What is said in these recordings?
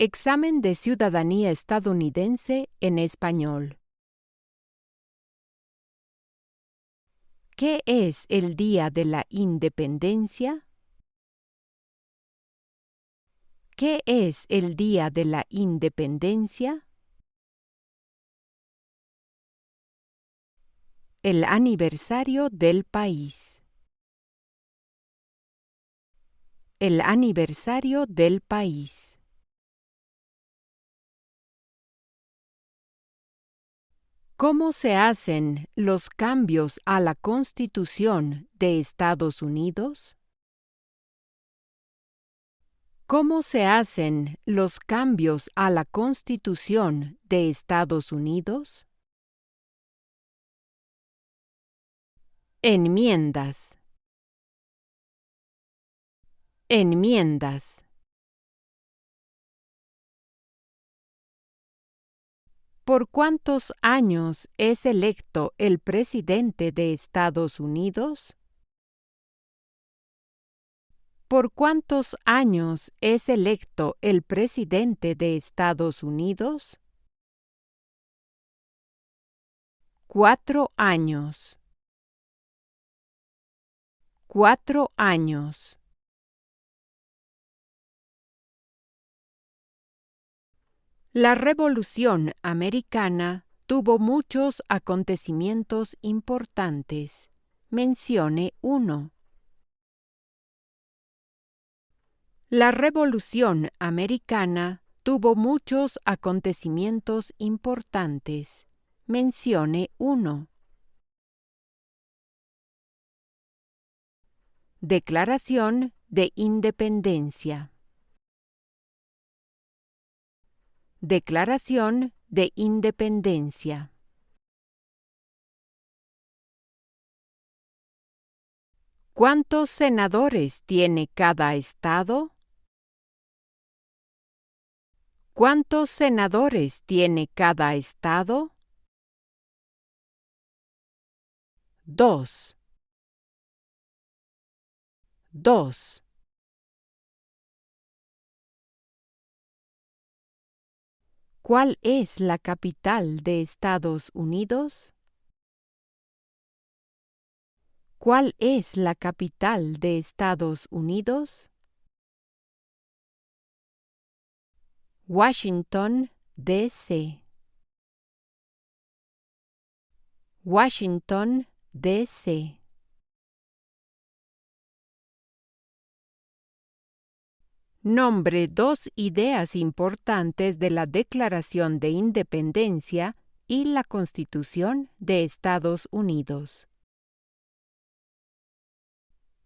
Examen de ciudadanía estadounidense en español. ¿Qué es el Día de la Independencia? ¿Qué es el Día de la Independencia? El aniversario del país. El aniversario del país. ¿Cómo se hacen los cambios a la Constitución de Estados Unidos? ¿Cómo se hacen los cambios a la Constitución de Estados Unidos? Enmiendas. Enmiendas. ¿Por cuántos años es electo el presidente de Estados Unidos? ¿Por cuántos años es electo el presidente de Estados Unidos? 4 años. 4 años. La Revolución Americana tuvo muchos acontecimientos importantes. Mencione uno. La Revolución Americana tuvo muchos acontecimientos importantes. Mencione uno. Declaración de Independencia. Declaración de Independencia. ¿Cuántos senadores tiene cada estado? ¿Cuántos senadores tiene cada estado? 2. 2. ¿Cuál es la capital de Estados Unidos? ¿Cuál es la capital de Estados Unidos? Washington, D.C. Washington, D.C. Nombre 2 ideas importantes de la Declaración de Independencia y la Constitución de Estados Unidos.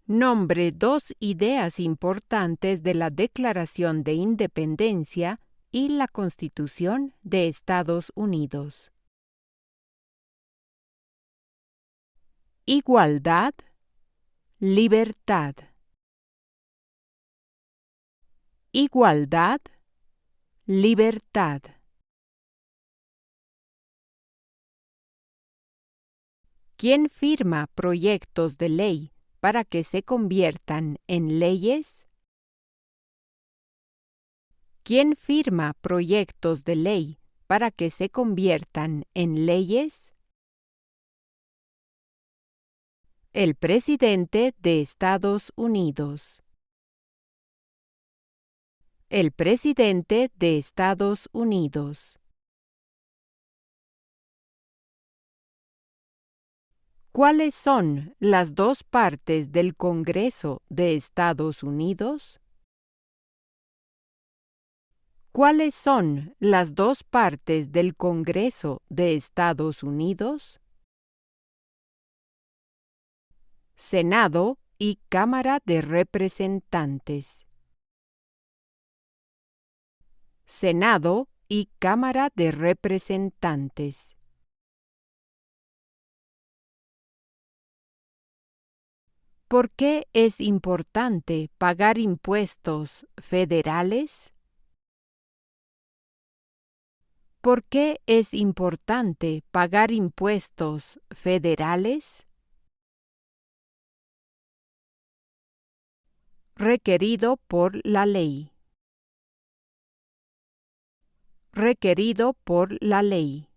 Nombre 2 ideas importantes de la Declaración de Independencia y la Constitución de Estados Unidos. Igualdad, libertad. Igualdad, libertad. ¿Quién firma proyectos de ley para que se conviertan en leyes? ¿Quién firma proyectos de ley para que se conviertan en leyes? El presidente de Estados Unidos. El presidente de Estados Unidos. ¿Cuáles son las dos partes del Congreso de Estados Unidos? ¿Cuáles son las dos partes del Congreso de Estados Unidos? Senado y Cámara de Representantes. Senado y Cámara de Representantes. ¿Por qué es importante pagar impuestos federales? ¿Por qué es importante pagar impuestos federales? Requerido por la ley. requerido por la ley.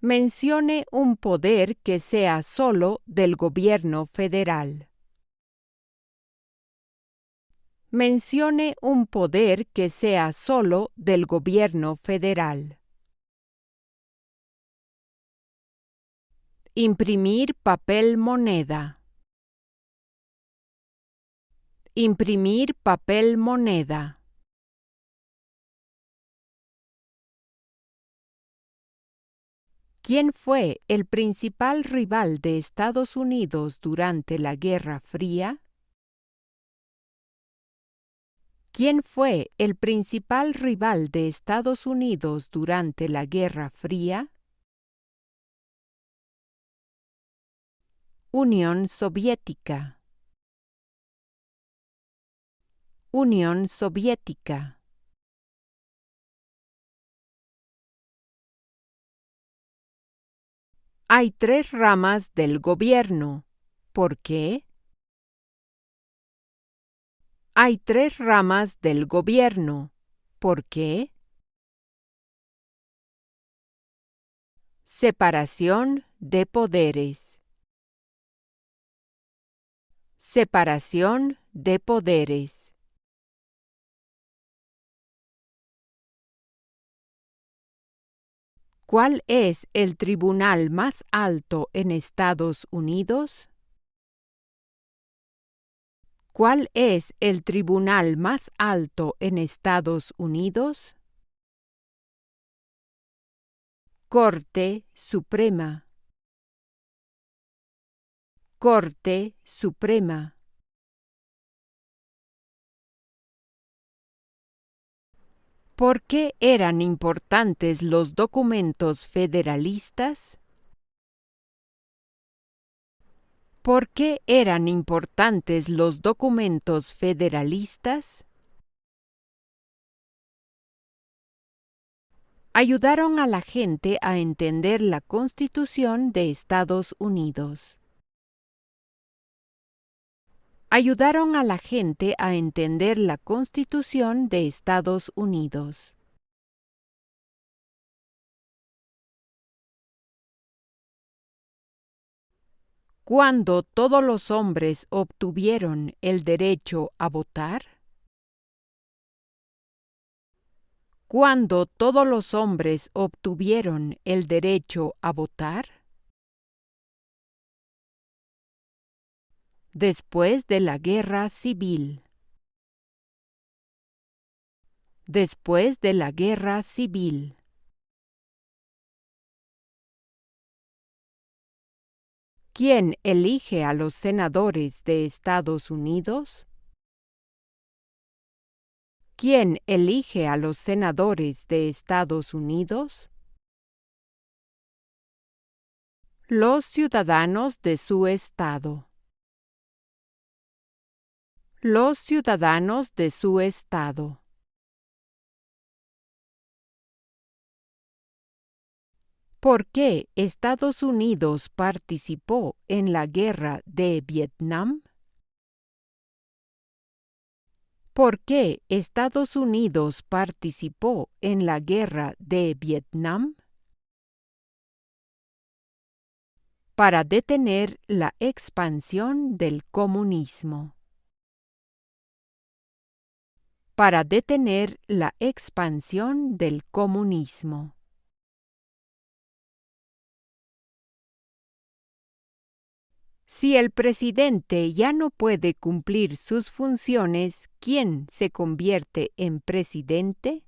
Mencione un poder que sea solo del gobierno federal. Mencione un poder que sea solo del gobierno federal. Imprimir papel moneda. Imprimir papel moneda. ¿Quién fue el principal rival de Estados Unidos durante la Guerra Fría? ¿Quién fue el principal rival de Estados Unidos durante la Guerra Fría? Unión Soviética. Unión Soviética. Hay 3 ramas del gobierno. ¿Por qué? Hay 3 ramas del gobierno. ¿Por qué? Separación de poderes. Separación de poderes. ¿Cuál es el tribunal más alto en Estados Unidos? ¿Cuál es el tribunal más alto en Estados Unidos? Corte Suprema. Corte Suprema. ¿Por qué eran importantes los documentos federalistas? ¿Por qué eran importantes los documentos federalistas? Ayudaron a la gente a entender la Constitución de Estados Unidos. Ayudaron a la gente a entender la Constitución de Estados Unidos. ¿Cuándo todos los hombres obtuvieron el derecho a votar? ¿Cuándo todos los hombres obtuvieron el derecho a votar? Después de la Guerra Civil. Después de la Guerra Civil. ¿Quién elige a los senadores de Estados Unidos? ¿Quién elige a los senadores de Estados Unidos? Los ciudadanos de su estado. Los ciudadanos de su estado. ¿Por qué Estados Unidos participó en la guerra de Vietnam? ¿Por qué Estados Unidos participó en la guerra de Vietnam? Para detener la expansión del comunismo. Para detener la expansión del comunismo. Si el presidente ya no puede cumplir sus funciones, ¿quién se convierte en presidente?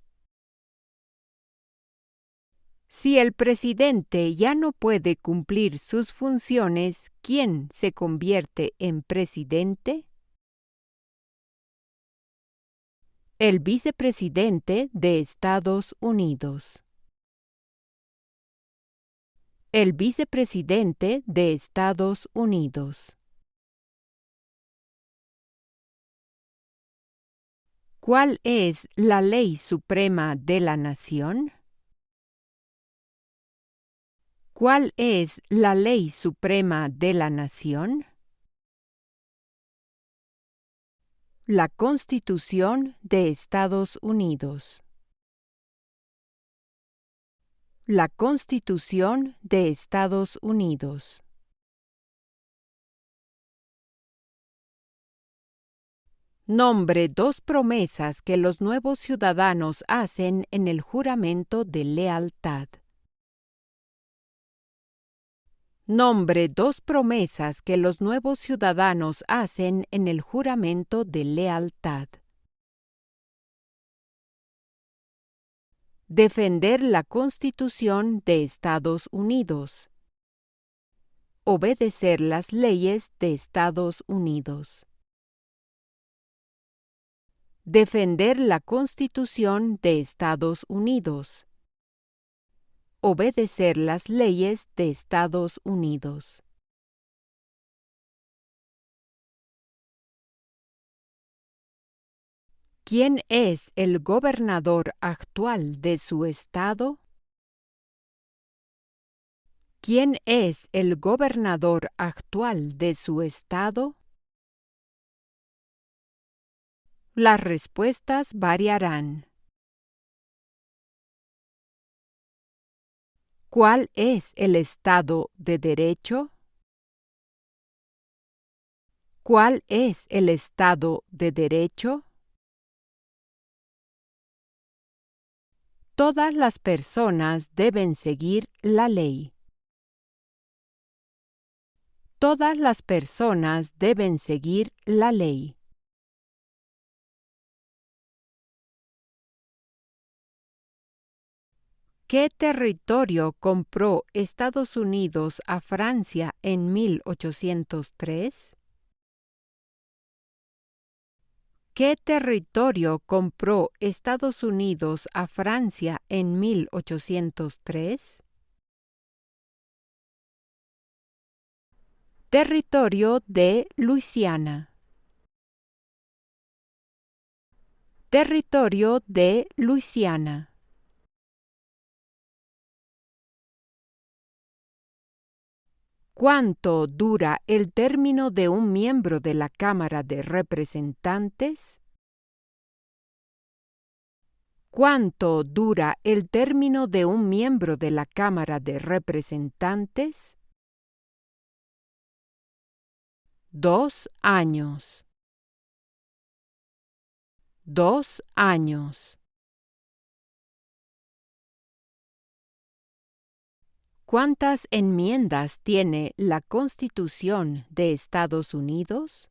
Si el presidente ya no puede cumplir sus funciones, ¿quién se convierte en presidente? El vicepresidente de Estados Unidos. El vicepresidente de Estados Unidos. ¿Cuál es la ley suprema de la nación? ¿Cuál es la ley suprema de la nación? La Constitución de Estados Unidos. La Constitución de Estados Unidos. Nombre dos promesas que los nuevos ciudadanos hacen en el juramento de lealtad. Nombre dos promesas que los nuevos ciudadanos hacen en el juramento de lealtad. Defender la Constitución de Estados Unidos. Obedecer las leyes de Estados Unidos. Defender la Constitución de Estados Unidos. Obedecer las leyes de Estados Unidos. ¿Quién es el gobernador actual de su estado? ¿Quién es el gobernador actual de su estado? Las respuestas variarán. ¿Cuál es el Estado de Derecho? ¿Cuál es el Estado de Derecho? Todas las personas deben seguir la ley. Todas las personas deben seguir la ley. ¿Qué territorio compró Estados Unidos a Francia en 1803? ¿Qué territorio compró Estados Unidos a Francia en 1803? Territorio de Luisiana. Territorio de Luisiana. ¿Cuánto dura el término de un miembro de la Cámara de Representantes? ¿Cuánto dura el término de un miembro de la Cámara de Representantes? 2 años. 2 años. ¿Cuántas enmiendas tiene la Constitución de Estados Unidos?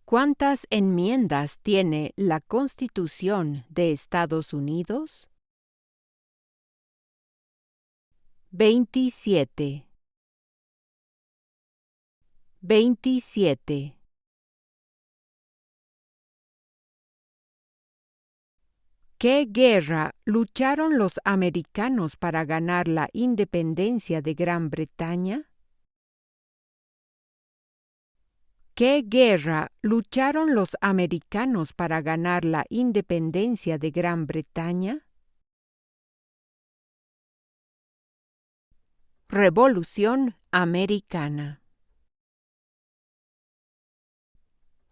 ¿Cuántas enmiendas tiene la Constitución de Estados Unidos? 27. 27. ¿Qué guerra lucharon los americanos para ganar la independencia de Gran Bretaña? ¿Qué guerra lucharon los americanos para ganar la independencia de Gran Bretaña? Revolución Americana.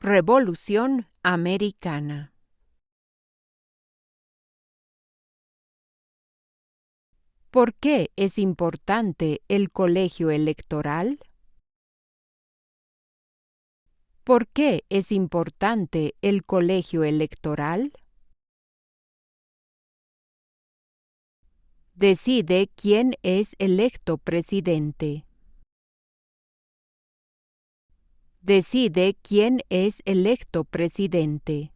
Revolución Americana. ¿Por qué es importante el colegio electoral? ¿Por qué es importante el colegio electoral? Decide quién es electo presidente. Decide quién es electo presidente.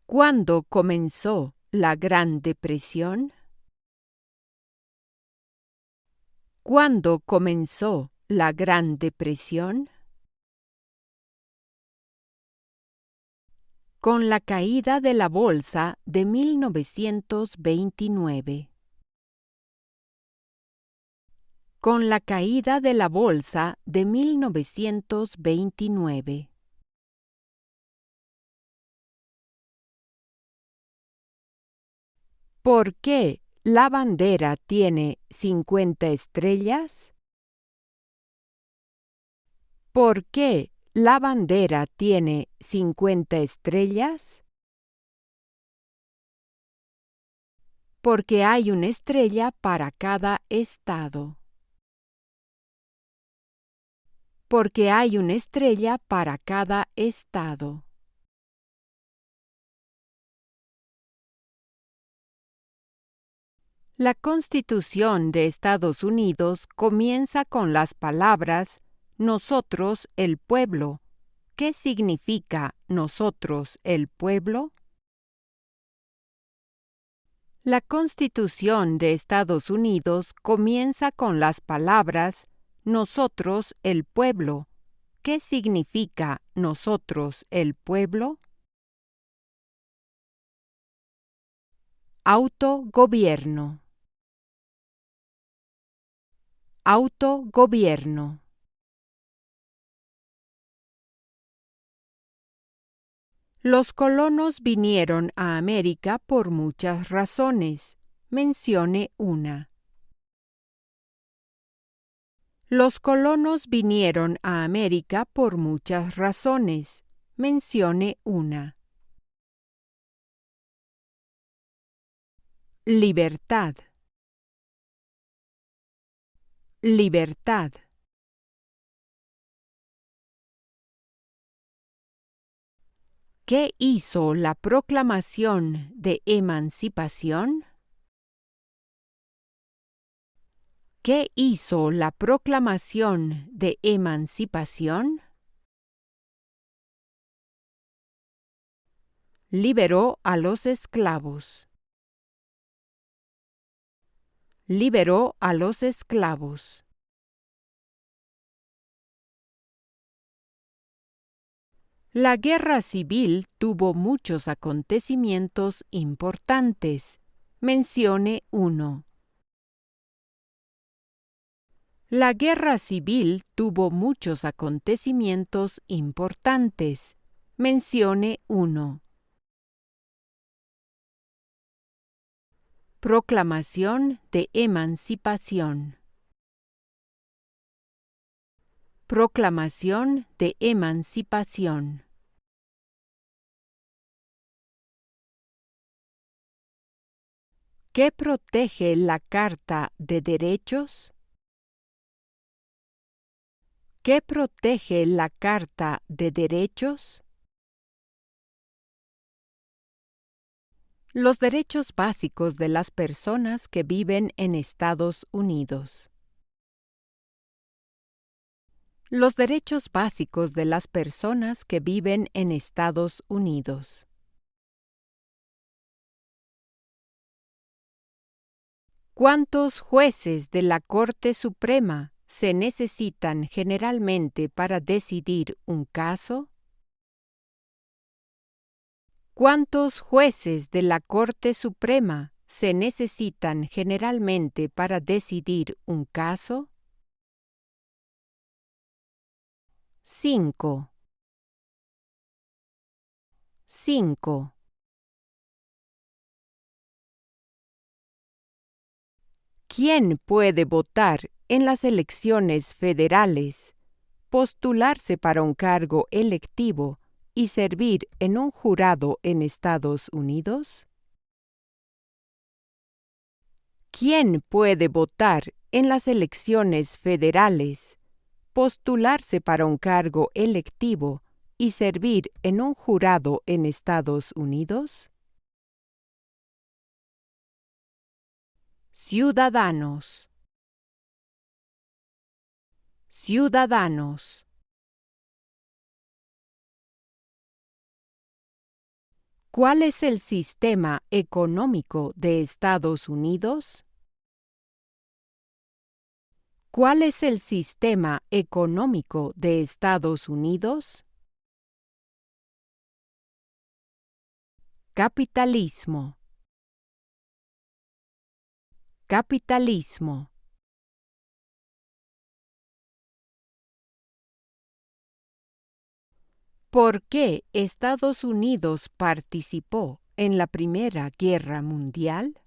¿Cuándo comenzó la Gran Depresión? ¿Cuándo comenzó la Gran Depresión? Con la caída de la bolsa de 1929. Con la caída de la bolsa de 1929. ¿Por qué la bandera tiene 50 estrellas? ¿Por qué la bandera tiene 50 estrellas? Porque hay una estrella para cada estado. Porque hay una estrella para cada estado. La Constitución de Estados Unidos comienza con las palabras "Nosotros el pueblo". ¿Qué significa nosotros el pueblo? La Constitución de Estados Unidos comienza con las palabras "Nosotros el pueblo". ¿Qué significa nosotros el pueblo? Autogobierno. Autogobierno. Los colonos vinieron a América por muchas razones. Mencione una. Los colonos vinieron a América por muchas razones. Mencione una. Libertad. Libertad. ¿Qué hizo la Proclamación de Emancipación? ¿Qué hizo la Proclamación de Emancipación? Liberó a los esclavos. Liberó a los esclavos. La guerra civil tuvo muchos acontecimientos importantes. Mencione uno. La guerra civil tuvo muchos acontecimientos importantes. Mencione uno. Proclamación de Emancipación. Proclamación de Emancipación. ¿Qué protege la Carta de Derechos? ¿Qué protege la Carta de Derechos? Los derechos básicos de las personas que viven en Estados Unidos. Los derechos básicos de las personas que viven en Estados Unidos. ¿Cuántos jueces de la Corte Suprema se necesitan generalmente para decidir un caso? ¿Cuántos jueces de la Corte Suprema se necesitan generalmente para decidir un caso? 5. 5. ¿Quién puede votar en las elecciones federales, postularse para un cargo electivo y servir en un jurado en Estados Unidos? ¿Quién puede votar en las elecciones federales, postularse para un cargo electivo y servir en un jurado en Estados Unidos? Ciudadanos. Ciudadanos. ¿Cuál es el sistema económico de Estados Unidos? ¿Cuál es el sistema económico de Estados Unidos? Capitalismo. Capitalismo. ¿Por qué Estados Unidos participó en la Primera Guerra Mundial?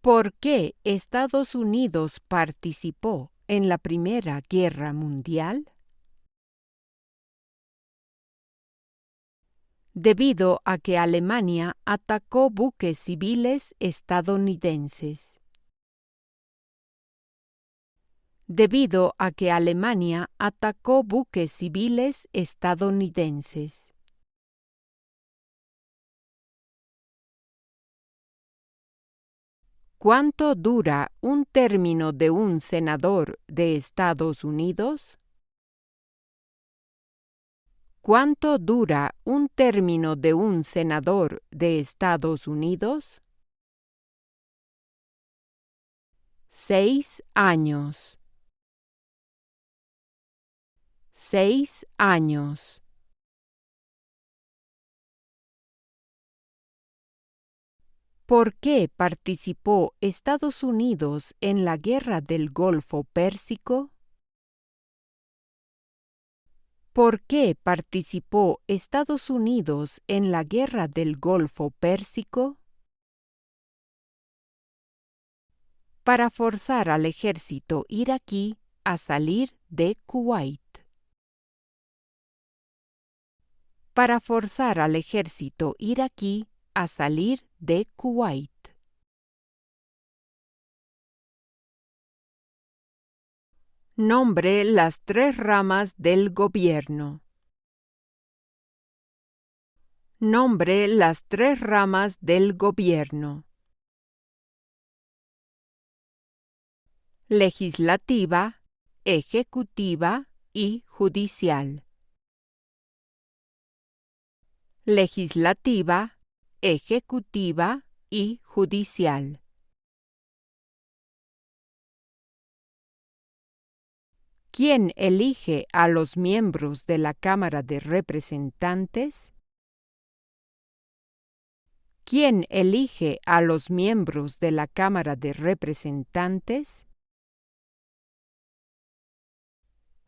¿Por qué Estados Unidos participó en la Primera Guerra Mundial? Debido a que Alemania atacó buques civiles estadounidenses. Debido a que Alemania atacó buques civiles estadounidenses. ¿Cuánto dura un término de un senador de Estados Unidos? ¿Cuánto dura un término de un senador de Estados Unidos? 6 años. 6 años. ¿Por qué participó Estados Unidos en la Guerra del Golfo Pérsico? ¿Por qué participó Estados Unidos en la Guerra del Golfo Pérsico? Para forzar al ejército iraquí a salir de Kuwait. Para forzar al ejército iraquí a salir de Kuwait. Nombre las 3 ramas del gobierno. Nombre las 3 ramas del gobierno. Legislativa, ejecutiva y judicial. Legislativa, ejecutiva y judicial. ¿Quién elige a los miembros de la Cámara de Representantes? ¿Quién elige a los miembros de la Cámara de Representantes?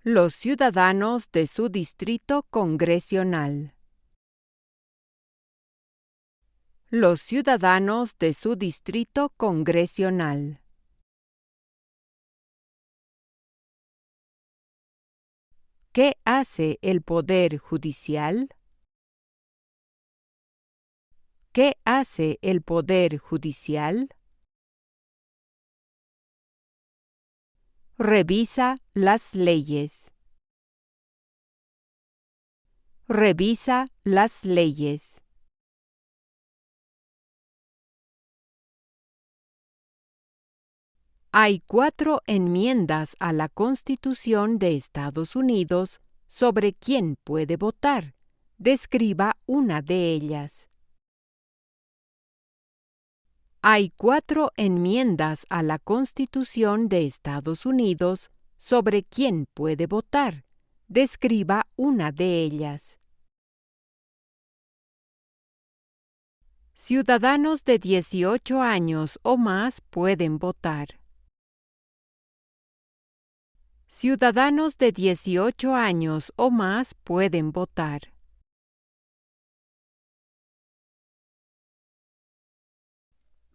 Los ciudadanos de su distrito congresional. Los ciudadanos de su distrito congresional. ¿Qué hace el Poder Judicial? ¿Qué hace el Poder Judicial? Revisa las leyes. Revisa las leyes. Hay 4 enmiendas a la Constitución de Estados Unidos sobre quién puede votar. Describa una de ellas. Hay 4 enmiendas a la Constitución de Estados Unidos sobre quién puede votar. Describa una de ellas. Ciudadanos de 18 años o más pueden votar. Ciudadanos de 18 años o más pueden votar.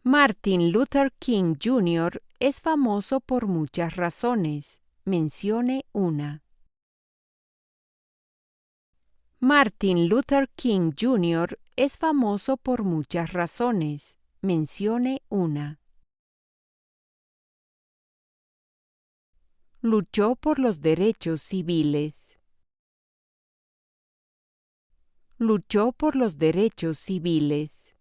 Martin Luther King Jr. es famoso por muchas razones. Mencione una. Martin Luther King Jr. es famoso por muchas razones. Mencione una. Luchó por los derechos civiles. Luchó por los derechos civiles.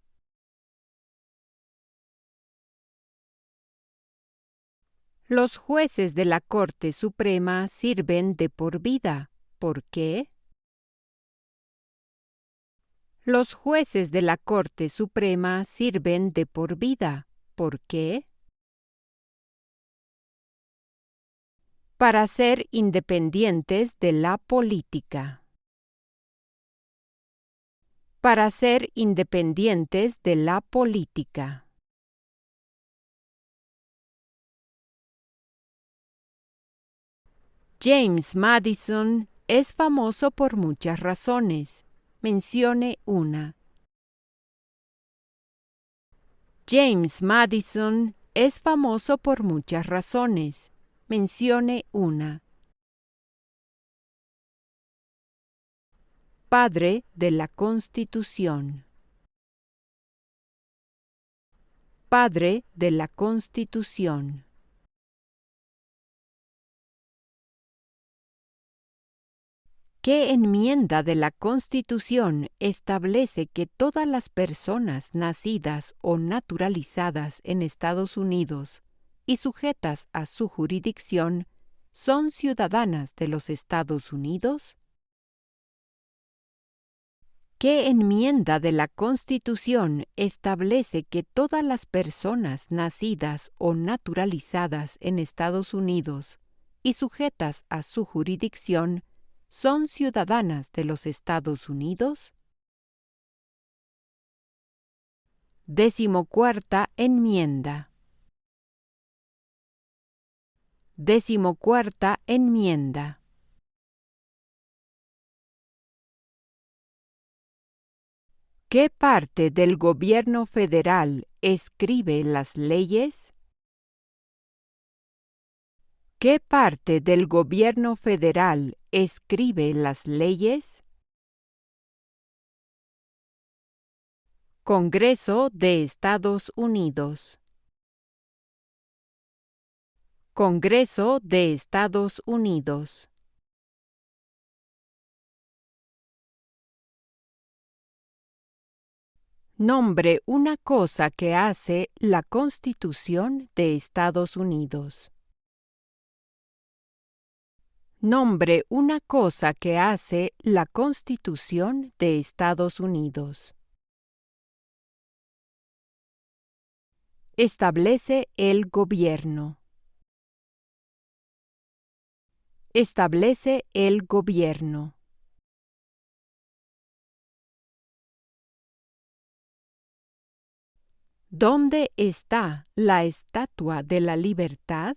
Los jueces de la Corte Suprema sirven de por vida. ¿Por qué? Los jueces de la Corte Suprema sirven de por vida. ¿Por qué? Para ser independientes de la política. Para ser independientes de la política. James Madison es famoso por muchas razones. Mencione una. James Madison es famoso por muchas razones. Mencione una. Padre de la Constitución. Padre de la Constitución. ¿Qué enmienda de la Constitución establece que todas las personas nacidas o naturalizadas en Estados Unidos y sujetas a su jurisdicción son ciudadanas de los Estados Unidos? ¿Qué enmienda de la Constitución establece que todas las personas nacidas o naturalizadas en Estados Unidos y sujetas a su jurisdicción son ciudadanas de los Estados Unidos? 14ª enmienda. 14ª enmienda. ¿Qué parte del gobierno federal escribe las leyes? ¿Qué parte del gobierno federal escribe las leyes? Congreso de Estados Unidos. Congreso de Estados Unidos. Nombre una cosa que hace la Constitución de Estados Unidos. Nombre una cosa que hace la Constitución de Estados Unidos. Establece el gobierno. Establece el gobierno. ¿Dónde está la Estatua de la Libertad?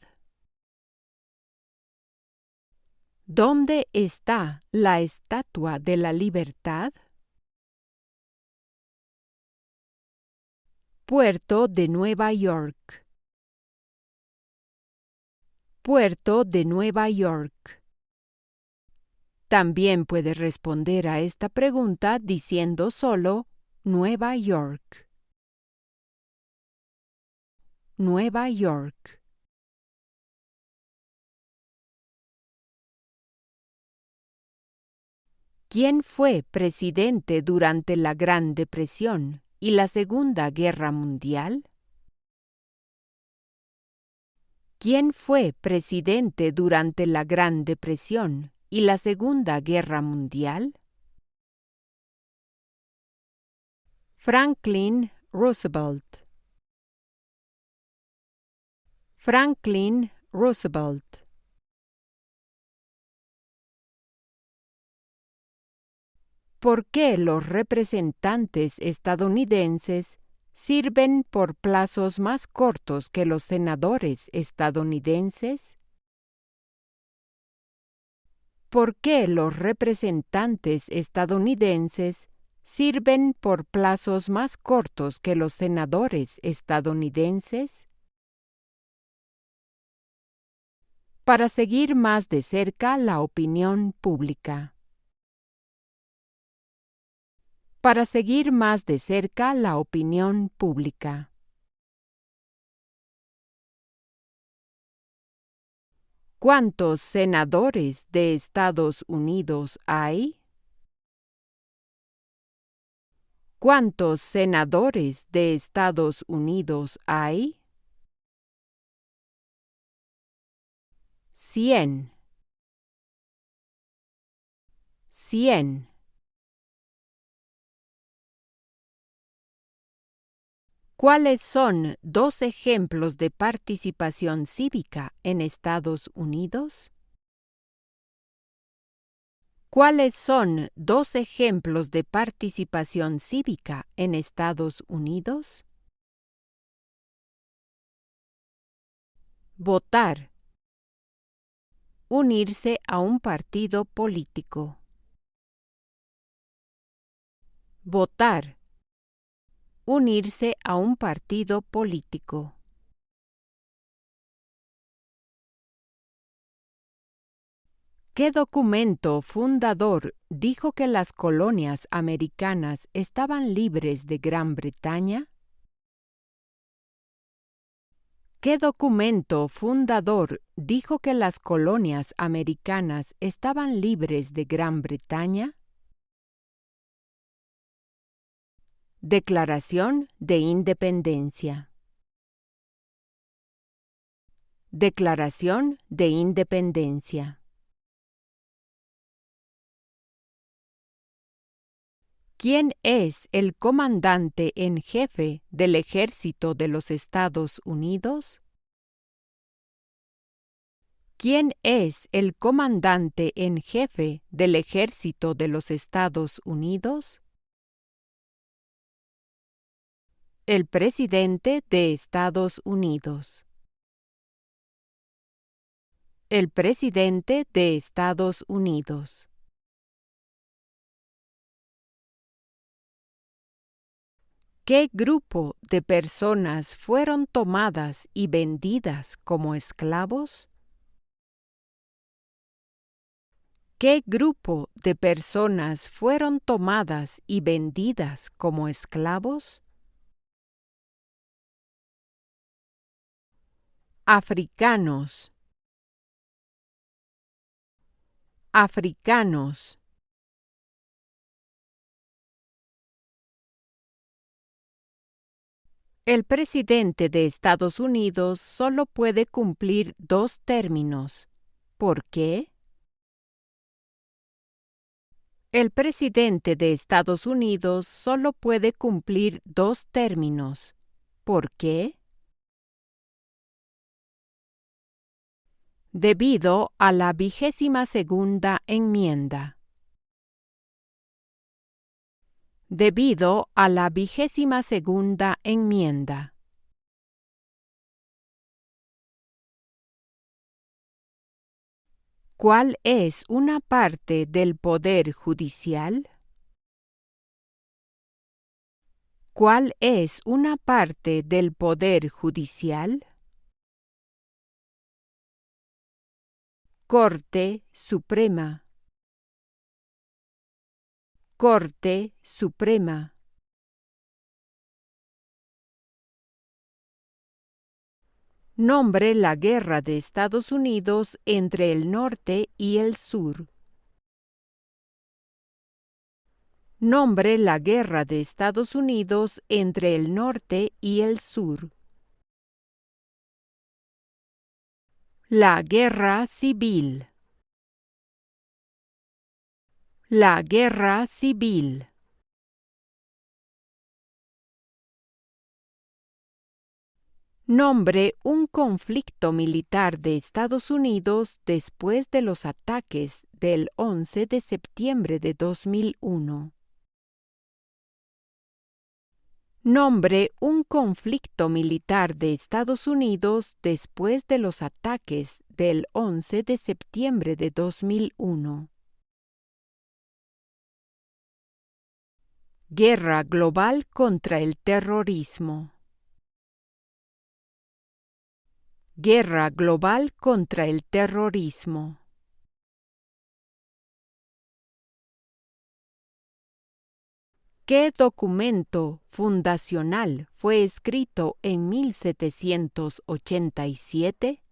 ¿Dónde está la Estatua de la Libertad? Puerto de Nueva York. Puerto de Nueva York. También puede responder a esta pregunta diciendo solo Nueva York. Nueva York. ¿Quién fue presidente durante la Gran Depresión y la Segunda Guerra Mundial? ¿Quién fue presidente durante la Gran Depresión y la Segunda Guerra Mundial? Franklin Roosevelt. Franklin Roosevelt. ¿Por qué los representantes estadounidenses sirven por plazos más cortos que los senadores estadounidenses? ¿Por qué los representantes estadounidenses sirven por plazos más cortos que los senadores estadounidenses? Para seguir más de cerca la opinión pública. Para seguir más de cerca la opinión pública. ¿Cuántos senadores de Estados Unidos hay? ¿Cuántos senadores de Estados Unidos hay? 100. 100. ¿Cuáles son 2 ejemplos de participación cívica en Estados Unidos? ¿Cuáles son 2 ejemplos de participación cívica en Estados Unidos? Votar. Unirse a un partido político. Votar. Unirse a un partido político. ¿Qué documento fundador dijo que las colonias americanas estaban libres de Gran Bretaña? ¿Qué documento fundador dijo que las colonias americanas estaban libres de Gran Bretaña? Declaración de Independencia. Declaración de Independencia. ¿Quién es el comandante en jefe del Ejército de los Estados Unidos? ¿Quién es el comandante en jefe del Ejército de los Estados Unidos? El presidente de Estados Unidos. El presidente de Estados Unidos. ¿Qué grupo de personas fueron tomadas y vendidas como esclavos? ¿Qué grupo de personas fueron tomadas y vendidas como esclavos? Africanos. Africanos. El presidente de Estados Unidos solo puede cumplir 2 términos. ¿Por qué? El presidente de Estados Unidos solo puede cumplir 2 términos. ¿Por qué? Debido a la 22ª enmienda. Debido a la 22ª enmienda. ¿Cuál es una parte del Poder Judicial? ¿Cuál es una parte del Poder Judicial? Corte Suprema. Corte Suprema. Nombre la guerra de Estados Unidos entre el norte y el sur. Nombre la guerra de Estados Unidos entre el norte y el sur. La Guerra Civil. La Guerra Civil. Nombre un conflicto militar de Estados Unidos después de los ataques del 11 de septiembre de 2001. Nombre un conflicto militar de Estados Unidos después de los ataques del 11 de septiembre de 2001. Guerra global contra el terrorismo. Guerra global contra el terrorismo. ¿Qué documento fundacional fue escrito en 1787?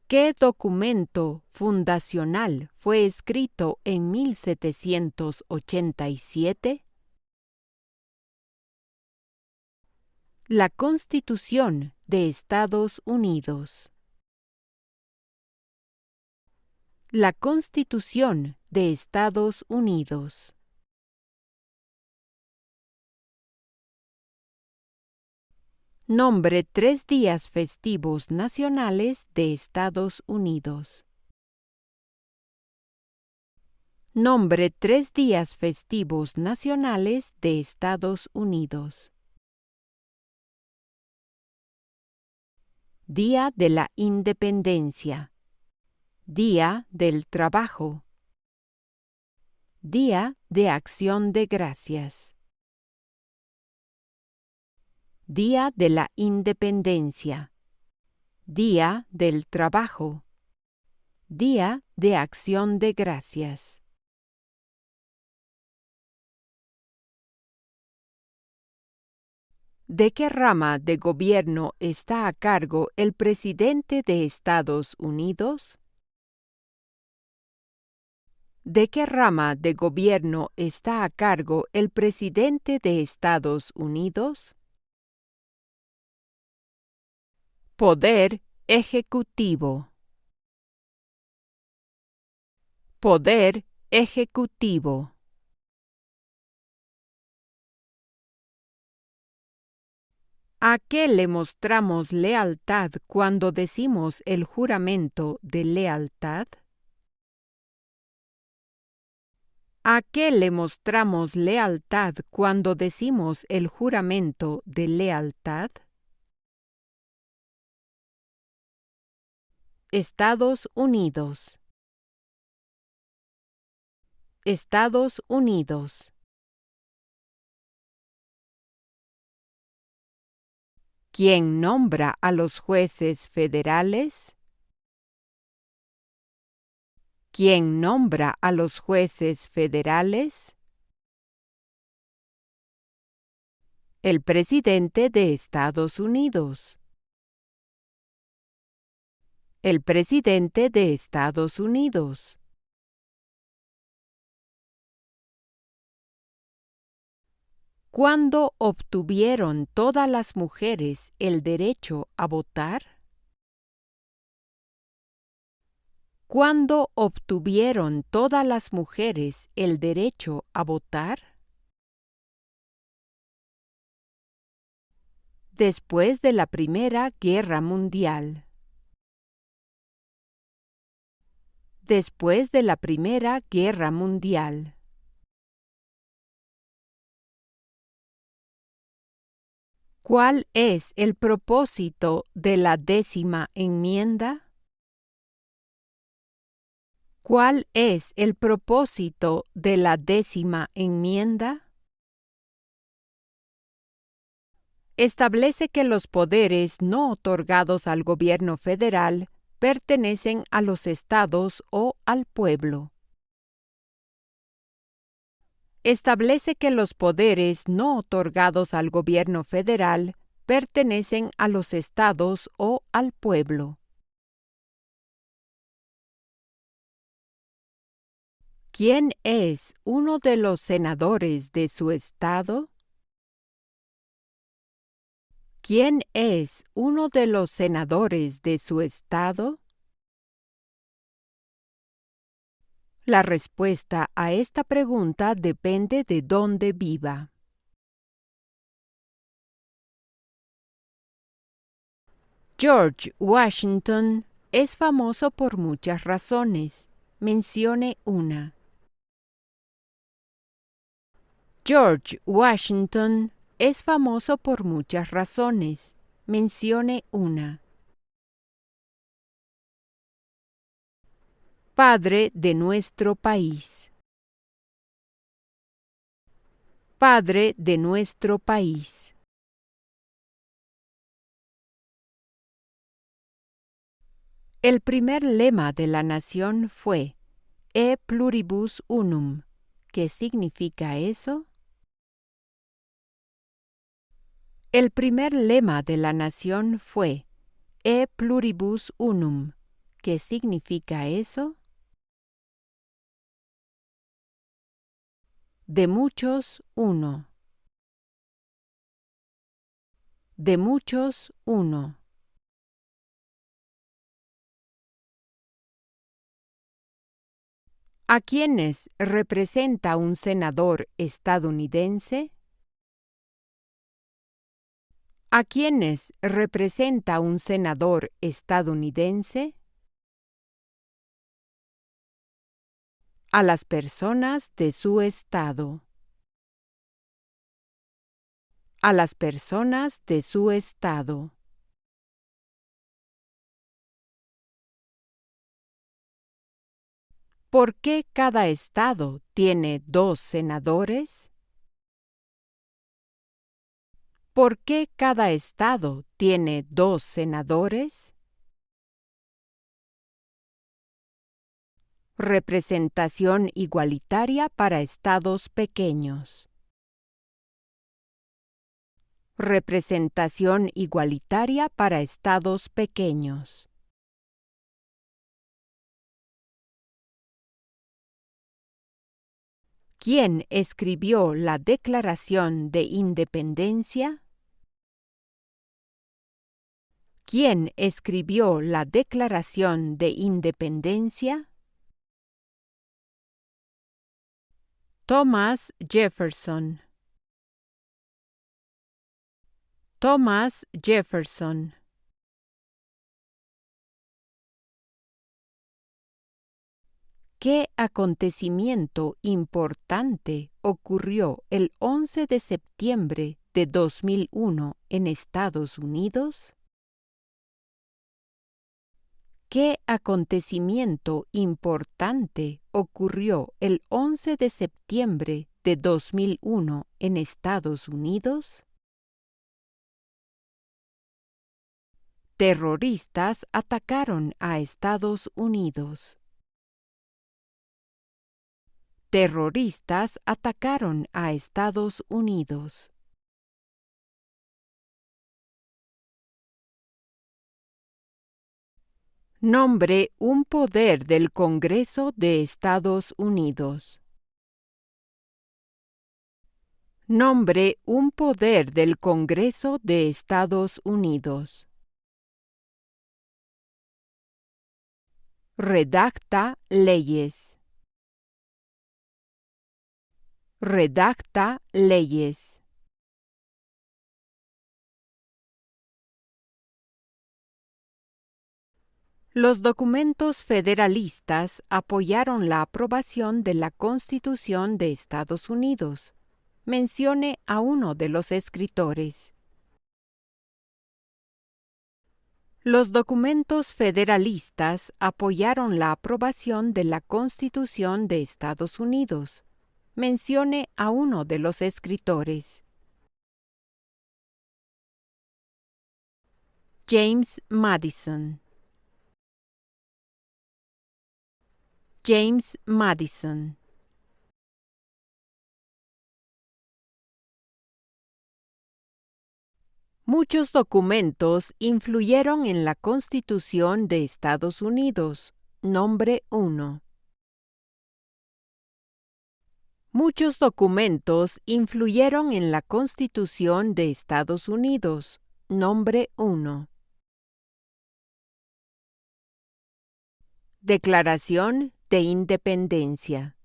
¿Qué documento fundacional fue escrito en 1787? La Constitución de Estados Unidos. La Constitución de Estados Unidos. Nombre 3 días festivos nacionales de Estados Unidos. Nombre 3 días festivos nacionales de Estados Unidos. Día de la Independencia. Día del Trabajo. Día de Acción de Gracias. Día de la Independencia. Día del Trabajo. Día de Acción de Gracias. ¿De qué rama de gobierno está a cargo el presidente de Estados Unidos? ¿De qué rama de gobierno está a cargo el presidente de Estados Unidos? Poder Ejecutivo. Poder Ejecutivo. ¿A qué le mostramos lealtad cuando decimos el juramento de lealtad? ¿A qué le mostramos lealtad cuando decimos el juramento de lealtad? Estados Unidos. Estados Unidos. ¿Quién nombra a los jueces federales? ¿Quién nombra a los jueces federales? El presidente de Estados Unidos. El presidente de Estados Unidos. ¿Cuándo obtuvieron todas las mujeres el derecho a votar? ¿Cuándo obtuvieron todas las mujeres el derecho a votar? Después de la Primera Guerra Mundial. Después de la Primera Guerra Mundial. ¿Cuál es el propósito de la 10ª enmienda? ¿Cuál es el propósito de la 10ª enmienda? Establece que los poderes no otorgados al gobierno federal pertenecen a los estados o al pueblo. Establece que los poderes no otorgados al gobierno federal pertenecen a los estados o al pueblo. ¿Quién es uno de los senadores de su estado? ¿Quién es uno de los senadores de su estado? La respuesta a esta pregunta depende de dónde viva. George Washington es famoso por muchas razones. Mencione una. George Washington es famoso por muchas razones. Mencione una. Padre de nuestro país. Padre de nuestro país. El primer lema de la nación fue E pluribus unum. ¿Qué significa eso? El primer lema de la nación fue E pluribus unum. ¿Qué significa eso? De muchos, uno. De muchos, uno. ¿A quiénes representa un senador estadounidense? ¿A quiénes representa un senador estadounidense? A las personas de su estado. A las personas de su estado. ¿Por qué cada estado tiene 2 senadores? ¿Por qué cada estado tiene 2 senadores? Representación igualitaria para estados pequeños. Representación igualitaria para estados pequeños. ¿Quién escribió la Declaración de Independencia? ¿Quién escribió la Declaración de Independencia? Thomas Jefferson. Thomas Jefferson. ¿Qué acontecimiento importante ocurrió el 11 de septiembre de 2001 en Estados Unidos? ¿Qué acontecimiento importante ocurrió el 11 de septiembre de 2001 en Estados Unidos? Terroristas atacaron a Estados Unidos. Terroristas atacaron a Estados Unidos. Nombre un poder del Congreso de Estados Unidos. Nombre un poder del Congreso de Estados Unidos. Redacta leyes. Redacta leyes. Los documentos federalistas apoyaron la aprobación de la Constitución de Estados Unidos. Mencione a uno de los escritores. Los documentos federalistas apoyaron la aprobación de la Constitución de Estados Unidos. Mencione a uno de los escritores. James Madison. James Madison. Muchos documentos influyeron en la Constitución de Estados Unidos. Nombre 1. Muchos documentos influyeron en la Constitución de Estados Unidos. Nombre 1. Declaración de Independencia.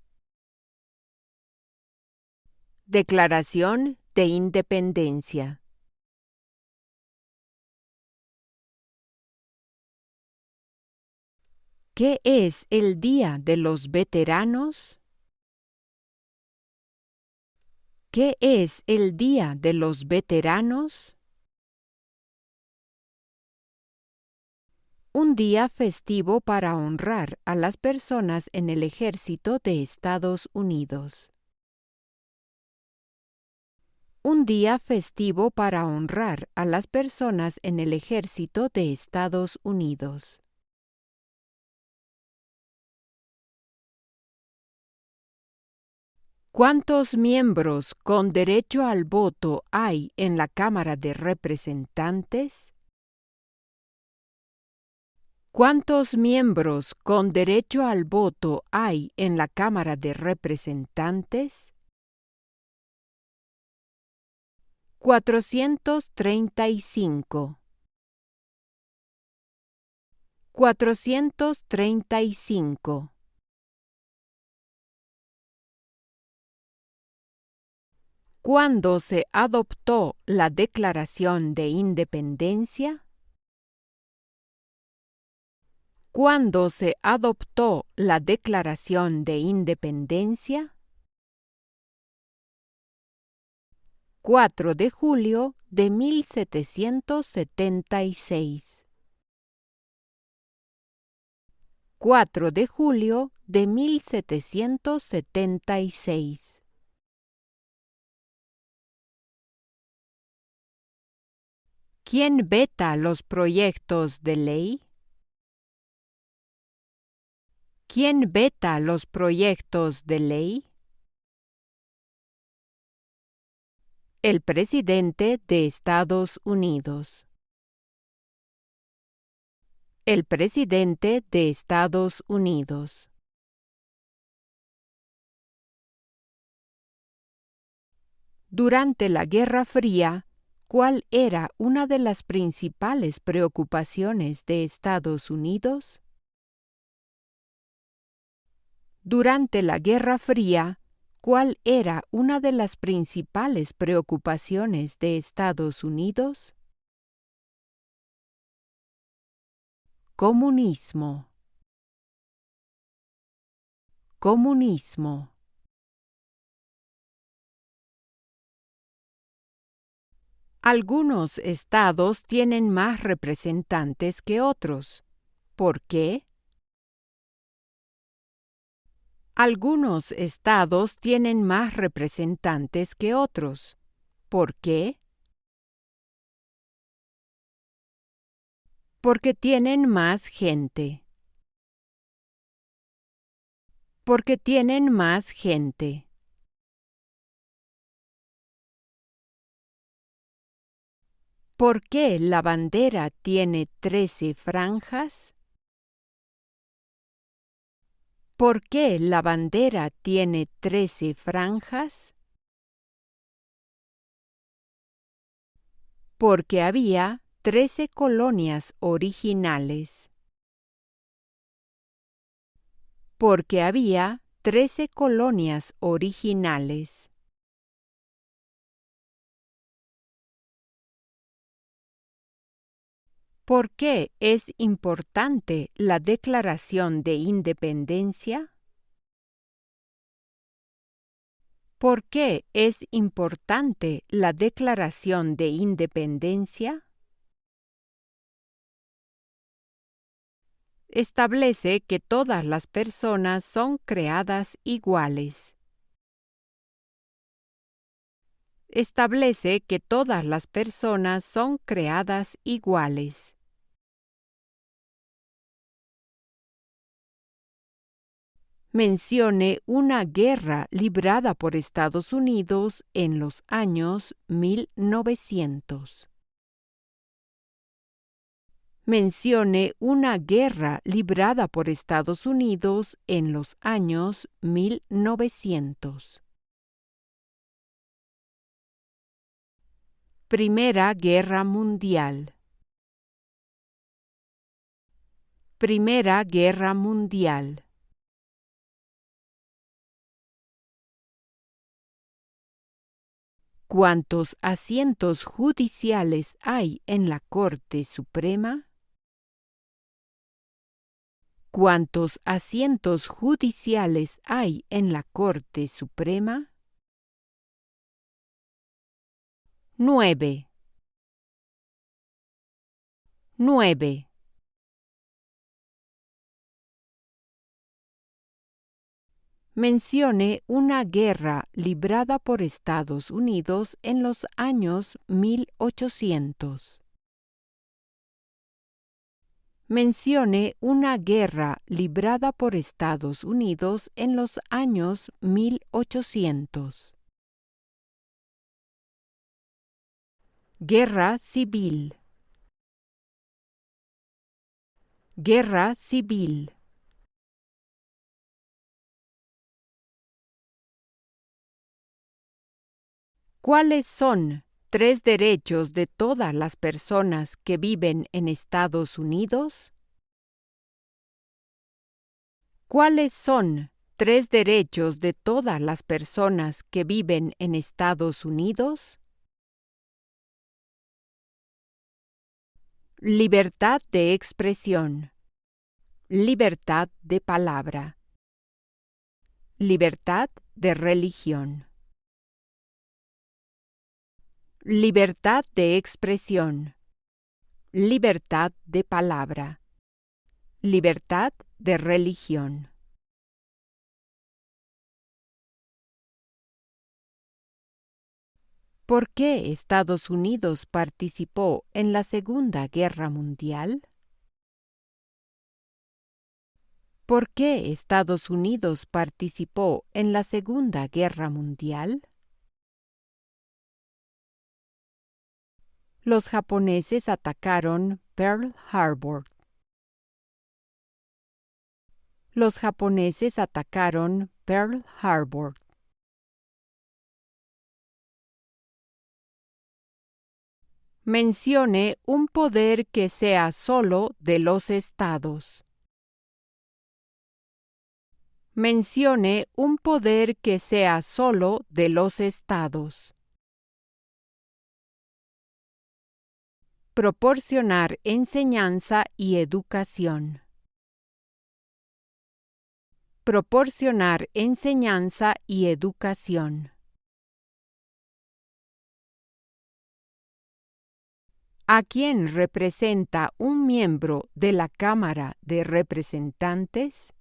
Declaración de Independencia. ¿Qué es el Día de los Veteranos? ¿Qué es el Día de los Veteranos? Un día festivo para honrar a las personas en el Ejército de Estados Unidos. Un día festivo para honrar a las personas en el Ejército de Estados Unidos. ¿Cuántos miembros con derecho al voto hay en la Cámara de Representantes? ¿Cuántos miembros con derecho al voto hay en la Cámara de Representantes? 435. 435. ¿Cuándo se adoptó la Declaración de Independencia? ¿Cuándo se adoptó la Declaración de Independencia? 4 de julio de 1776. 4 de julio de 1776. ¿Quién veta los proyectos de ley? ¿Quién veta los proyectos de ley? El presidente de Estados Unidos. El presidente de Estados Unidos. Durante la Guerra Fría, ¿cuál era una de las principales preocupaciones de Estados Unidos? Durante la Guerra Fría, ¿cuál era una de las principales preocupaciones de Estados Unidos? Comunismo. Comunismo. Algunos estados tienen más representantes que otros. ¿Por qué? Algunos estados tienen más representantes que otros. ¿Por qué? Porque tienen más gente. Porque tienen más gente. ¿Por qué la bandera tiene 13 franjas? ¿Por qué la bandera tiene 13 franjas? Porque había 13 colonias originales. Porque había 13 colonias originales. ¿Por qué es importante la Declaración de Independencia? ¿Por qué es importante la Declaración de Independencia? Establece que todas las personas son creadas iguales. Establece que todas las personas son creadas iguales. Mencione una guerra librada por Estados Unidos en los años 1900. Mencione una guerra librada por Estados Unidos en los años 1900. Primera Guerra Mundial. Primera Guerra Mundial. ¿Cuántos asientos judiciales hay en la Corte Suprema? ¿Cuántos asientos judiciales hay en la Corte Suprema? 9. 9. Mencione una guerra librada por Estados Unidos en los años 1800. Mencione una guerra librada por Estados Unidos en los años 1800. Guerra civil. Guerra civil. ¿Cuáles son 3 derechos de todas las personas que viven en Estados Unidos? ¿Cuáles son 3 derechos de todas las personas que viven en Estados Unidos? Libertad de expresión. Libertad de palabra. Libertad de religión. Libertad de expresión. Libertad de palabra. Libertad de religión. ¿Por qué Estados Unidos participó en la Segunda Guerra Mundial? ¿Por qué Estados Unidos participó en la Segunda Guerra Mundial? Los japoneses atacaron Pearl Harbor. Los japoneses atacaron Pearl Harbor. Mencione un poder que sea solo de los estados. Mencione un poder que sea solo de los estados. Proporcionar enseñanza y educación. Proporcionar enseñanza y educación. ¿A quién representa un miembro de la Cámara de Representantes?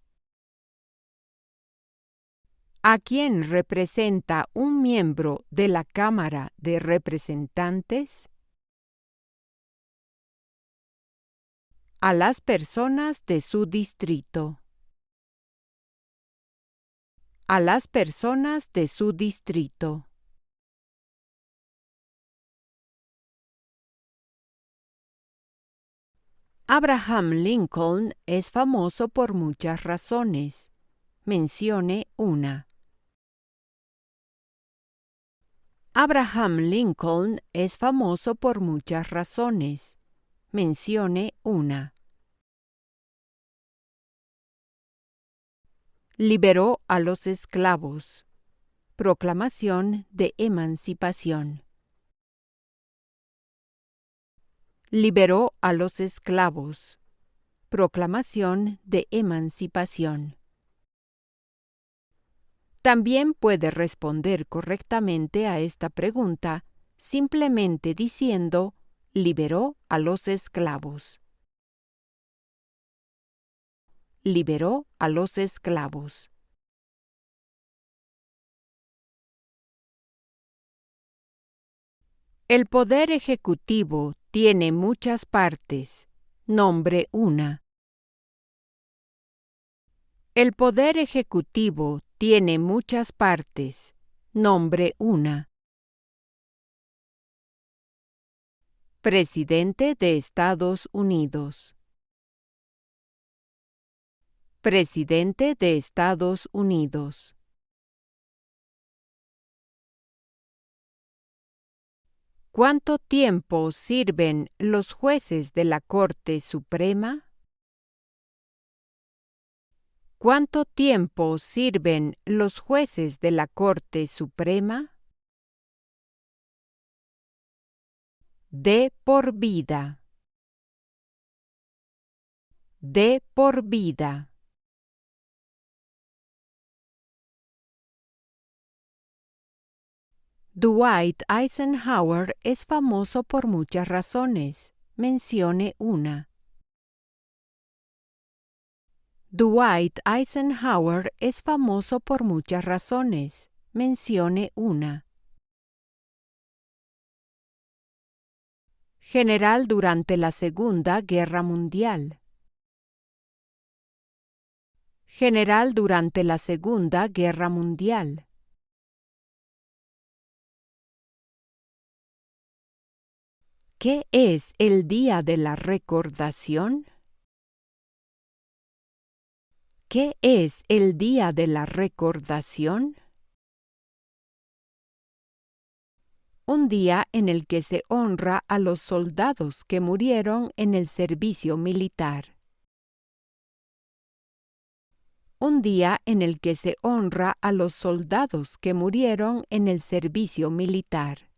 ¿A quién representa un miembro de la Cámara de Representantes? A las personas de su distrito. A las personas de su distrito. Abraham Lincoln es famoso por muchas razones. Mencione una. Abraham Lincoln es famoso por muchas razones. Mencione una. Liberó a los esclavos. Proclamación de emancipación. Liberó a los esclavos. Proclamación de emancipación. También puede responder correctamente a esta pregunta simplemente diciendo liberó a los esclavos. Liberó a los esclavos. El Poder Ejecutivo tiene muchas partes. Nombre una. El Poder Ejecutivo tiene muchas partes. Nombre una. Presidente de Estados Unidos. Presidente de Estados Unidos. ¿Cuánto tiempo sirven los jueces de la Corte Suprema? ¿Cuánto tiempo sirven los jueces de la Corte Suprema? De por vida. De por vida. Dwight Eisenhower es famoso por muchas razones. Mencione una. Dwight Eisenhower es famoso por muchas razones. Mencione una. General durante la Segunda Guerra Mundial. General durante la Segunda Guerra Mundial. ¿Qué es el Día de la Recordación? ¿Qué es el Día de la Recordación? Un día en el que se honra a los soldados que murieron en el servicio militar. Un día en el que se honra a los soldados que murieron en el servicio militar.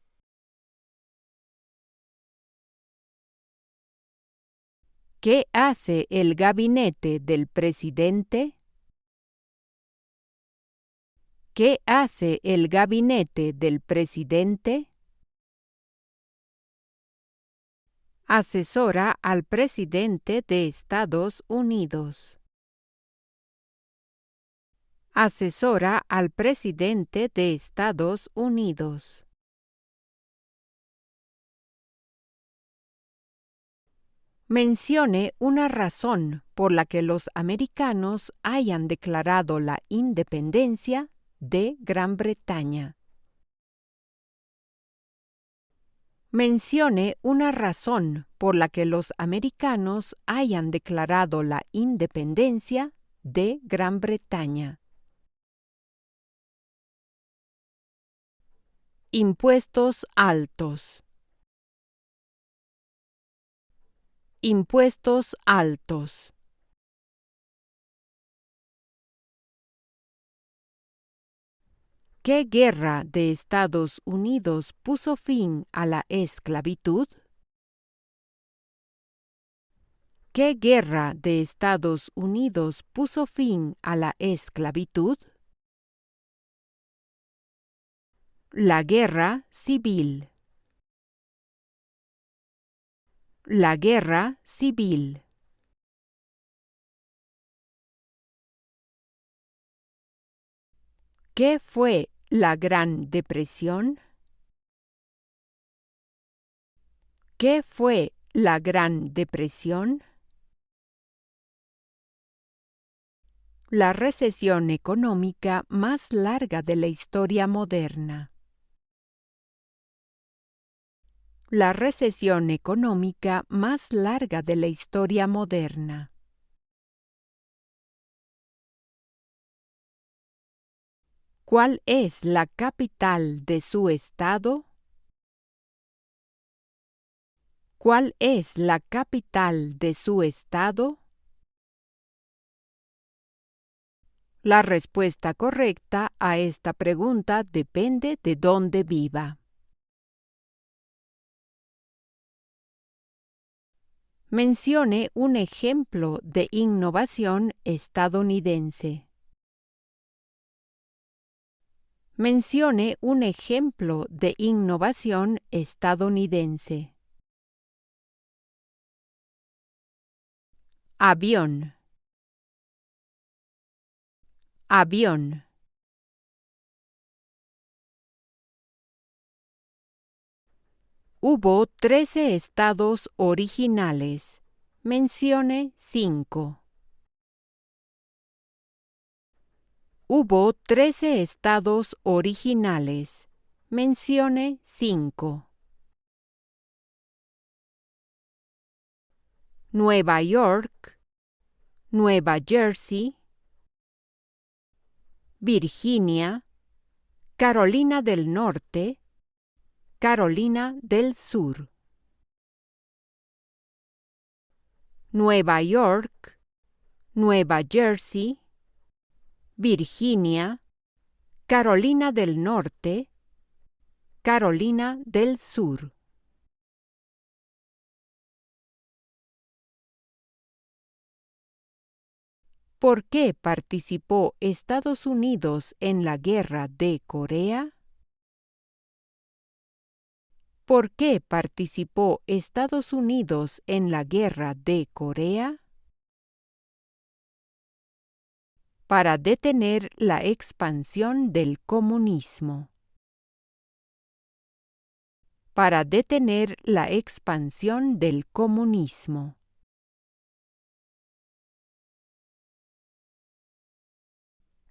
¿Qué hace el gabinete del presidente? ¿Qué hace el gabinete del presidente? Asesora al presidente de Estados Unidos. Asesora al presidente de Estados Unidos. Mencione una razón por la que los americanos hayan declarado la independencia de Gran Bretaña. Mencione una razón por la que los americanos hayan declarado la independencia de Gran Bretaña. Impuestos altos. Impuestos altos. ¿Qué guerra de Estados Unidos puso fin a la esclavitud? ¿Qué guerra de Estados Unidos puso fin a la esclavitud? La Guerra Civil. La Guerra Civil. ¿Qué fue la Gran Depresión? ¿Qué fue la Gran Depresión? La recesión económica más larga de la historia moderna. La recesión económica más larga de la historia moderna. ¿Cuál es la capital de su estado? ¿Cuál es la capital de su estado? La respuesta correcta a esta pregunta depende de dónde viva. Mencione un ejemplo de innovación estadounidense. Mencione un ejemplo de innovación estadounidense. Avión. Avión. Hubo 13 estados originales. Mencione 5. Hubo 13 estados originales. Mencione 5. Nueva York, Nueva Jersey, Virginia, Carolina del Norte, Carolina del Sur. Nueva York, Nueva Jersey, Virginia, Carolina del Norte, Carolina del Sur. ¿Por qué participó Estados Unidos en la Guerra de Corea? ¿Por qué participó Estados Unidos en la Guerra de Corea? Para detener la expansión del comunismo. Para detener la expansión del comunismo.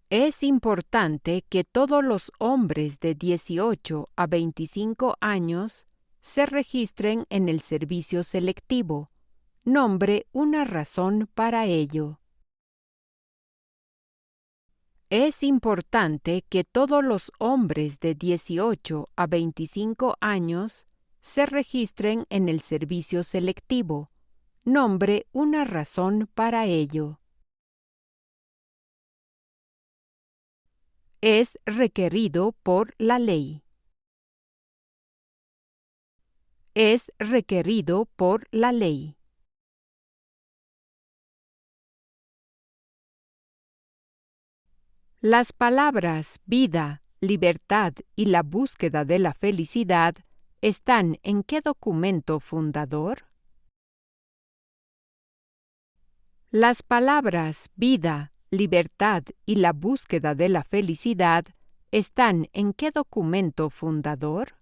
Es importante que todos los hombres de 18 a 25 años se registren en el servicio selectivo. Nombre una razón para ello. Es importante que todos los hombres de 18 a 25 años se registren en el servicio selectivo. Nombre una razón para ello. Es requerido por la ley. Es requerido por la ley. Las palabras vida, libertad y la búsqueda de la felicidad están ¿en qué documento fundador? Las palabras vida, libertad y la búsqueda de la felicidad están ¿en qué documento fundador?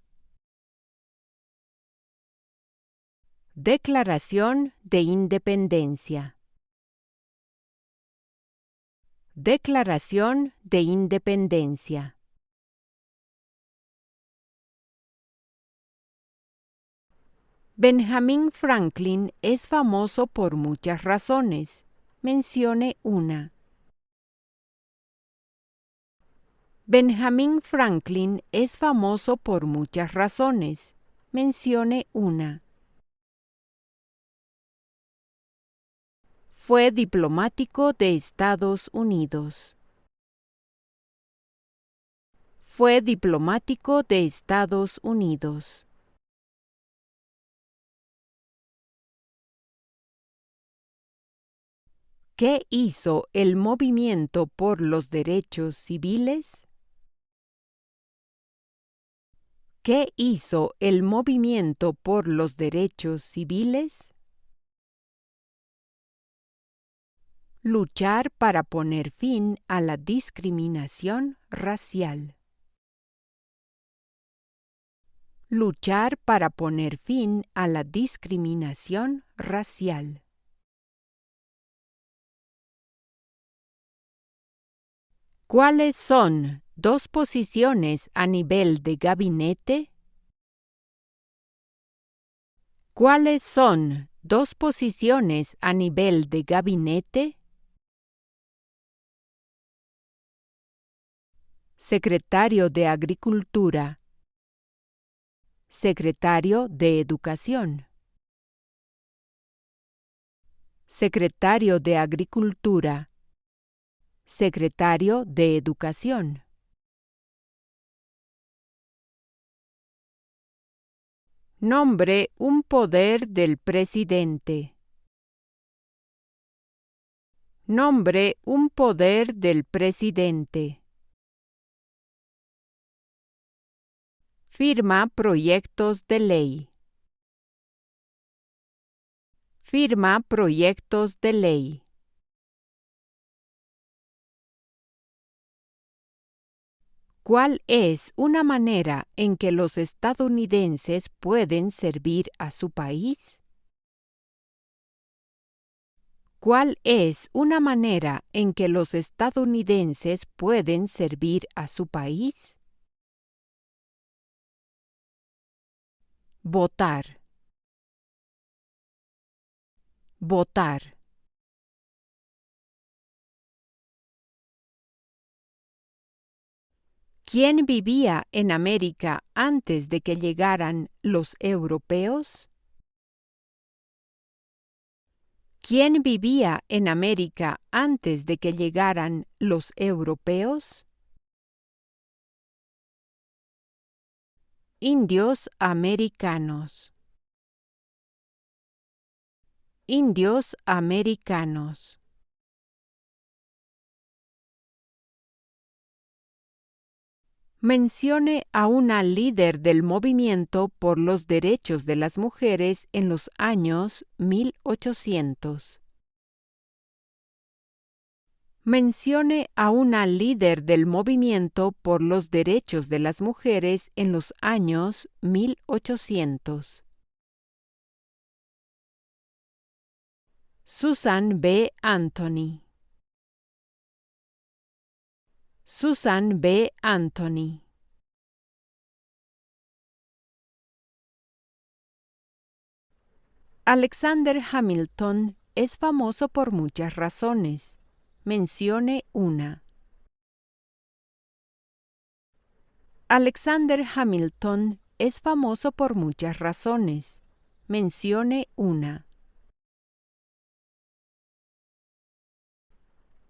Declaración de Independencia. Declaración de Independencia. Benjamin Franklin es famoso por muchas razones. Mencione una. Benjamin Franklin es famoso por muchas razones. Mencione una. Fue diplomático de Estados Unidos. Fue diplomático de Estados Unidos. ¿Qué hizo el movimiento por los derechos civiles? ¿Qué hizo el movimiento por los derechos civiles? Luchar para poner fin a la discriminación racial. Luchar para poner fin a la discriminación racial. ¿Cuáles son dos posiciones a nivel de gabinete? ¿Cuáles son dos posiciones a nivel de gabinete? Secretario de Agricultura. Secretario de Educación. Secretario de Agricultura. Secretario de Educación. Nombre un poder del presidente. Nombre un poder del presidente. Firma proyectos de ley. Firma proyectos de ley. ¿Cuál es una manera en que los estadounidenses pueden servir a su país? ¿Cuál es una manera en que los estadounidenses pueden servir a su país? Votar. Votar. ¿Quién vivía en América antes de que llegaran los europeos? ¿Quién vivía en América antes de que llegaran los europeos? Indios americanos. Indios americanos. Mencione a una líder del movimiento por los derechos de las mujeres en los años 1800. Mencione a una líder del movimiento por los derechos de las mujeres en los años 1800. Susan B. Anthony. Susan B. Anthony. Alexander Hamilton es famoso por muchas razones. Mencione una. Alexander Hamilton es famoso por muchas razones. Mencione una.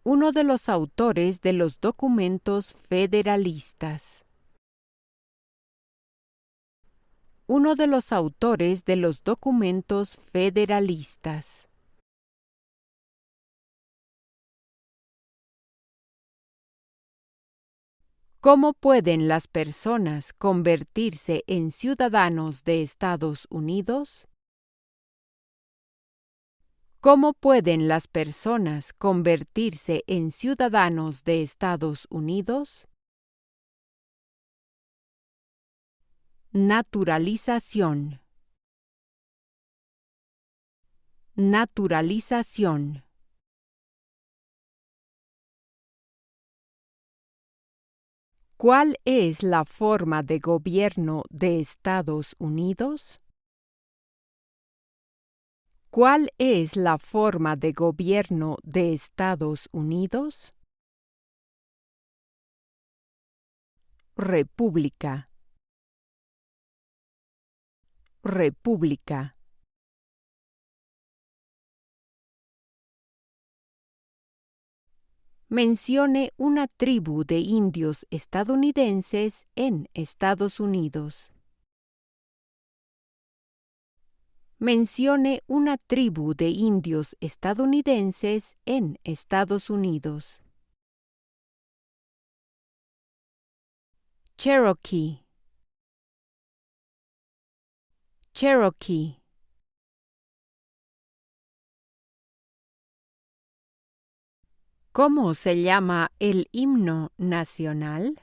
Uno de los autores de los documentos federalistas. Uno de los autores de los documentos federalistas. ¿Cómo pueden las personas convertirse en ciudadanos de Estados Unidos? ¿Cómo pueden las personas convertirse en ciudadanos de Estados Unidos? Naturalización. Naturalización. ¿Cuál es la forma de gobierno de Estados Unidos? ¿Cuál es la forma de gobierno de Estados Unidos? República. República. Mencione una tribu de indios estadounidenses en Estados Unidos. Mencione una tribu de indios estadounidenses en Estados Unidos. Cherokee. Cherokee. ¿Cómo se llama el himno nacional?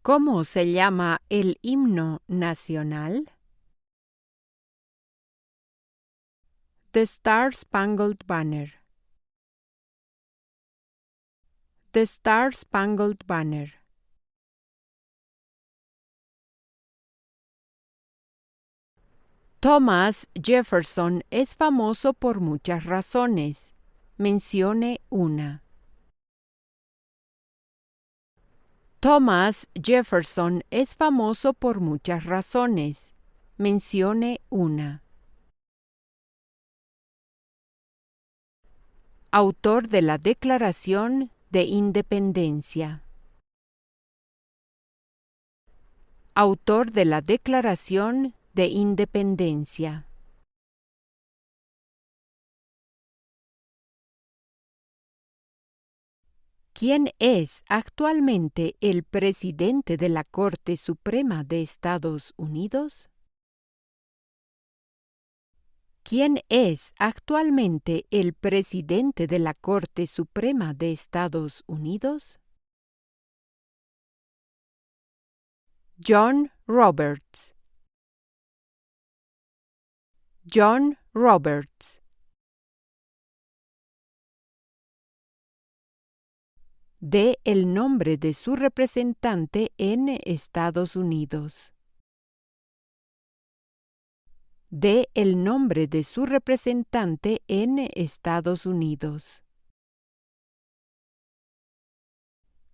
¿Cómo se llama el himno nacional? The Star-Spangled Banner. The Star-Spangled Banner. Thomas Jefferson es famoso por muchas razones. Mencione una. Thomas Jefferson es famoso por muchas razones. Mencione una. Autor de la Declaración de Independencia. Autor de la Declaración de Independencia. ¿Quién es actualmente el presidente de la Corte Suprema de Estados Unidos? ¿Quién es actualmente el presidente de la Corte Suprema de Estados Unidos? John Roberts. John Roberts. Dé el nombre de su representante en Estados Unidos. Dé el nombre de su representante en Estados Unidos.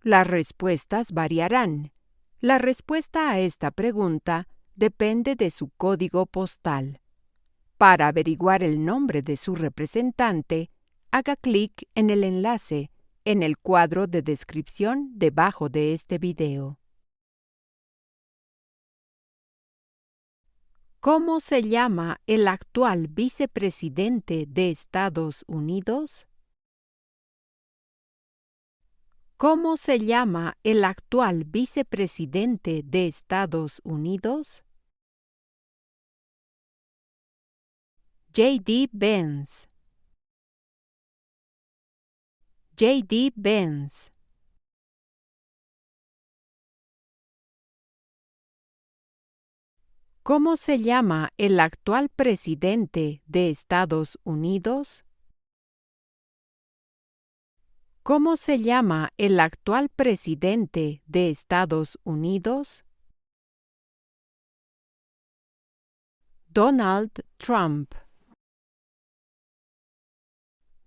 Las respuestas variarán. La respuesta a esta pregunta depende de su código postal. Para averiguar el nombre de su representante, haga clic en el enlace en el cuadro de descripción debajo de este video. ¿Cómo se llama el actual vicepresidente de Estados Unidos? ¿Cómo se llama el actual vicepresidente de Estados Unidos? J.D. Vance. J.D. Vance. ¿Cómo se llama el actual presidente de Estados Unidos? ¿Cómo se llama el actual presidente de Estados Unidos? Donald Trump.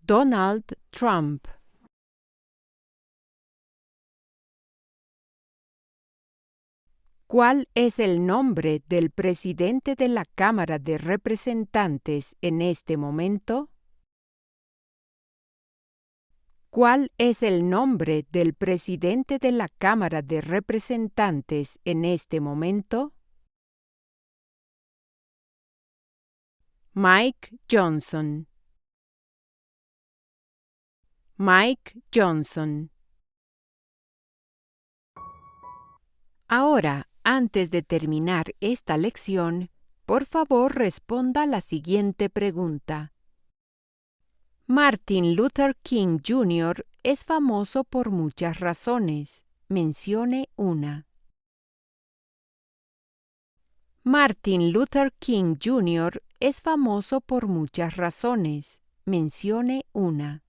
Donald Trump. ¿Cuál es el nombre del presidente de la Cámara de Representantes en este momento? ¿Cuál es el nombre del presidente de la Cámara de Representantes en este momento? Mike Johnson. Mike Johnson. Ahora, antes de terminar esta lección, por favor responda la siguiente pregunta. Martin Luther King Jr. es famoso por muchas razones. Mencione una. Martin Luther King Jr. es famoso por muchas razones. Mencione una.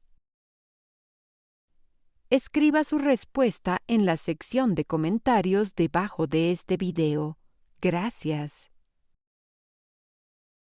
Escriba su respuesta en la sección de comentarios debajo de este video. Gracias.